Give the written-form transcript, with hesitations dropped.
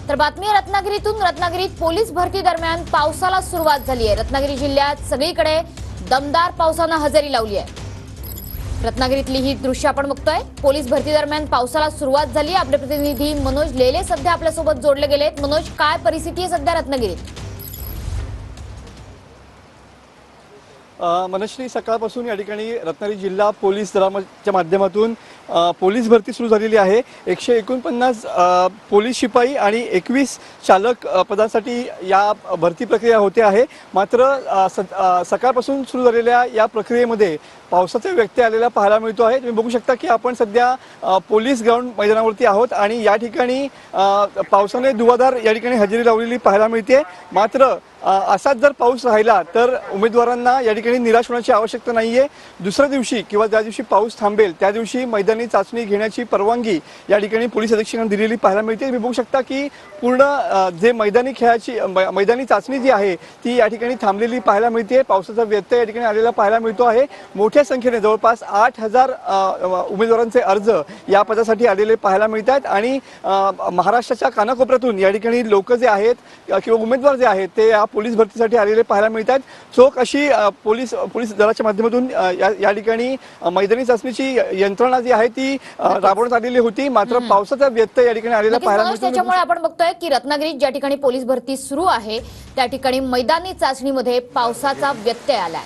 तर बातमी आहे रत्नागिरीतून। रत्नागिरीत पोलीस भरती दरम्यान पावसाला सुरुवात झाली आहे। रत्नागिरी जिल्ह्यात सगळीकडे दमदार पावसाने हजेरी लावली आहे। रत्नागिरीतली ही दृश्य आपण बघतोय। पोलीस भरती दरम्यान पावसाला सुरुवात झाली। आपले प्रतिनिधी मनोज लेले सध्या आपल्यासोबत जोडले गेलेत। मनोज, काय परिस्थिती आहे सध्या रत्नागिरीत? मनश्री, सकाळपासून या ठिकाणी रत्नागिरी जिल्हा पोलीस दलाच्या माध्यमातून पोलीस भरती सुरू झालेली आहे। 149 पोलीस शिपाई आणि 21 चालक पदांसाठी या भरती प्रक्रिया होते आहे। मात्र सकाळपासून सुरू झालेल्या या प्रक्रियेमध्ये पावसाचा व्यत्यय आलेला पाहायला मिळतो आहे। तुम्ही बघू शकता की आपण सध्या पोलीस ग्राउंड मैदानावरती आहोत आणि या ठिकाणी पावसाने धुवाधार या ठिकाणी हजेरी लावलेली पाहायला मिळते। मात्र असाच जर पाऊस राहिला तर उमेदवारांना या ठिकाणी निराश होण्याची आवश्यकता नाहीये। दुसऱ्या दिवशी किंवा ज्या दिवशी पाऊस थांबेल त्या दिवशी मैदानी चाचणी घेण्याची परवानगी या ठिकाणी पोलीस अधीक्षकांनी दिलेली पाहायला मिळते। तुम्ही बघू शकता की पूर्ण जे मैदानी चाचणी जी आहे ती या ठिकाणी थांबलेली पाहायला मिळते। पावसाचा व्यत्यय या ठिकाणी आलेला पाहायला मिळतो आहे। मोठ्या संख्येने जवळपास 8000 उमेदवारांचे अर्ज या पदासाठी आलेले पाहायला मिळतात आणि महाराष्ट्राच्या कानाकोपऱ्यातून या ठिकाणी लोक जे आहेत किंवा उमेदवार जे आहेत ते या पोलीस भरतीसाठी आलेले पाहायला मिळतात। चोख अशी पोलीस दलाच्या माध्यमातून या ठिकाणी मैदानी चाचणीची यंत्रणा जी आहे ती राबवण्यात आलेली होती। मात्र पावसाचा व्यत्यय या ठिकाणी आलेला पाहायला मिळतो। त्याच्यामुळे आपण बघतोय की रत्नागिरीत ज्या ठिकाणी पोलीस भरती सुरू आहे त्या ठिकाणी मैदानी चाचणीमध्ये पावसाचा व्यत्यय आलाय।